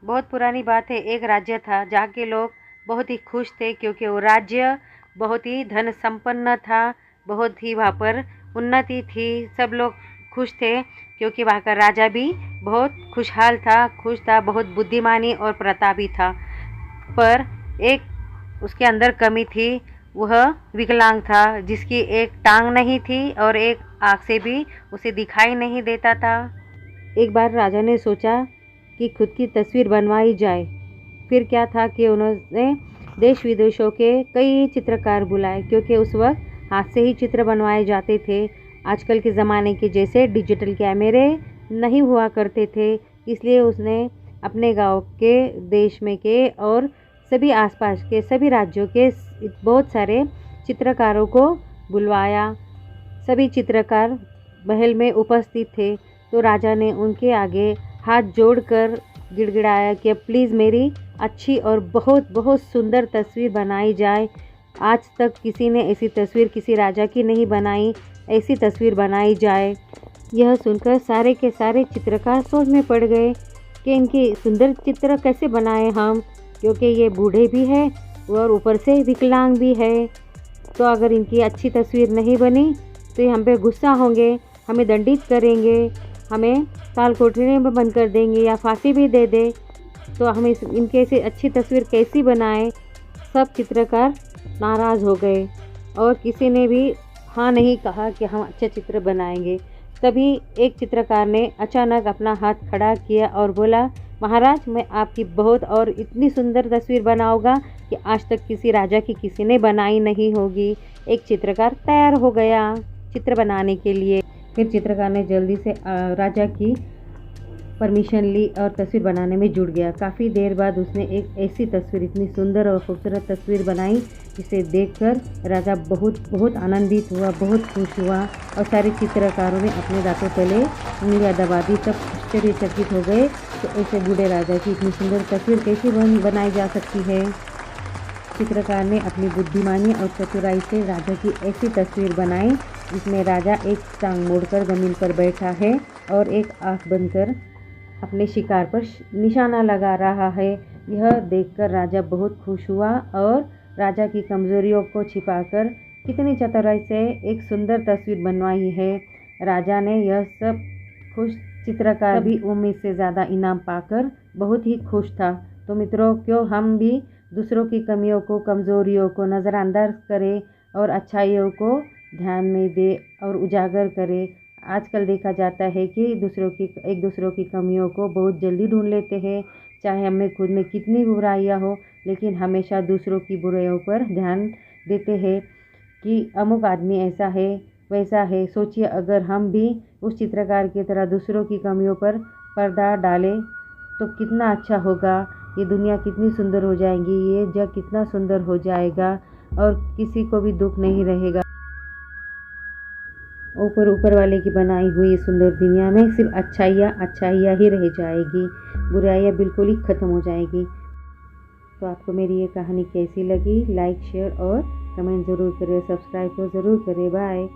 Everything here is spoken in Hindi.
बहुत पुरानी बात है। एक राज्य था जहाँ के लोग बहुत ही खुश थे क्योंकि वो राज्य बहुत ही धन संपन्न था, बहुत ही वहाँ पर उन्नति थी। सब लोग खुश थे क्योंकि वहाँ का राजा भी बहुत खुशहाल था, खुश था, बहुत बुद्धिमानी और प्रतापी था। पर एक उसके अंदर कमी थी, वह विकलांग था, जिसकी एक टांग नहीं थी और एक आँख से भी उसे दिखाई नहीं देता था। एक बार राजा ने सोचा कि खुद की तस्वीर बनवाई जाए। फिर क्या था कि उन्होंने देश विदेशों के कई चित्रकार बुलाए क्योंकि उस वक्त हाथ से ही चित्र बनवाए जाते थे। आजकल के ज़माने के जैसे डिजिटल कैमरे नहीं हुआ करते थे, इसलिए उसने अपने गांव के, देश में के और सभी आसपास के सभी राज्यों के बहुत सारे चित्रकारों को बुलवाया। सभी चित्रकार महल में उपस्थित थे, तो राजा ने उनके आगे हाथ जोड़कर गिड़गिड़ाया कि प्लीज़ मेरी अच्छी और बहुत बहुत सुंदर तस्वीर बनाई जाए। आज तक किसी ने ऐसी तस्वीर किसी राजा की नहीं बनाई, ऐसी तस्वीर बनाई जाए। यह सुनकर सारे के सारे चित्रकार सोच में पड़ गए कि इनकी सुंदर चित्र कैसे बनाएं हम, क्योंकि ये बूढ़े भी हैं और ऊपर से विकलांग भी है। तो अगर इनकी अच्छी तस्वीर नहीं बनी तो ये हम पे गुस्सा होंगे, हमें दंडित करेंगे, हमें काल कोठरी में बंद कर देंगे या फांसी भी दे दे। तो हम इनके से अच्छी तस्वीर कैसी बनाएं। सब चित्रकार नाराज़ हो गए और किसी ने भी हाँ नहीं कहा कि हम अच्छे चित्र बनाएंगे। तभी एक चित्रकार ने अचानक अपना हाथ खड़ा किया और बोला, महाराज, मैं आपकी बहुत और इतनी सुंदर तस्वीर बनाऊंगा कि आज तक किसी राजा की किसी ने बनाई नहीं होगी। एक चित्रकार तैयार हो गया चित्र बनाने के लिए। फिर चित्रकार ने जल्दी से राजा की परमिशन ली और तस्वीर बनाने में जुट गया। काफ़ी देर बाद उसने एक ऐसी तस्वीर, इतनी सुंदर और खूबसूरत तस्वीर बनाई जिसे देखकर राजा बहुत बहुत आनंदित हुआ, बहुत खुश हुआ। और सारे चित्रकारों ने अपने दांतों तले उंगलियां दबा दी, सब आश्चर्यचकित हो गए तो ऐसे बूढ़े राजा की इतनी सुंदर तस्वीर कैसे बनाई जा सकती है। चित्रकार ने अपनी बुद्धिमानी और चतुराई से राजा की ऐसी तस्वीर बनाई जिसमें राजा एक टांग मोड़कर ज़मीन पर बैठा है और एक आँख बंद कर अपने शिकार पर निशाना लगा रहा है। यह देखकर राजा बहुत खुश हुआ और राजा की कमजोरियों को छिपाकर कितनी चतुराई से एक सुंदर तस्वीर बनवाई है। राजा ने यह सब खुश चित्रकार भी उम्मीद से ज़्यादा इनाम पाकर बहुत ही खुश था। तो मित्रों, क्यों हम भी दूसरों की कमियों को, कमज़ोरियों को नज़रअंदाज करें और अच्छाइयों को ध्यान में दे और उजागर करें। आजकल देखा जाता है कि एक दूसरों की कमियों को बहुत जल्दी ढूंढ लेते हैं, चाहे हमें खुद में कितनी बुराइयां हो, लेकिन हमेशा दूसरों की बुराइयों पर ध्यान देते हैं कि अमुक आदमी ऐसा है, वैसा है। सोचिए, अगर हम भी उस चित्रकार की तरह दूसरों की कमियों पर पर्दा डालें तो कितना अच्छा होगा। ये दुनिया कितनी सुंदर हो जाएगी, ये जग कितना सुंदर हो जाएगा और किसी को भी दुख नहीं रहेगा। ऊपर वाले की बनाई हुई सुंदर दुनिया में सिर्फ अच्छाइयाँ ही रह जाएगी, बुराइयाँ बिल्कुल ही ख़त्म हो जाएगी। तो आपको मेरी ये कहानी कैसी लगी? लाइक, शेयर और कमेंट ज़रूर करें, सब्सक्राइब तो ज़रूर करें। बाय।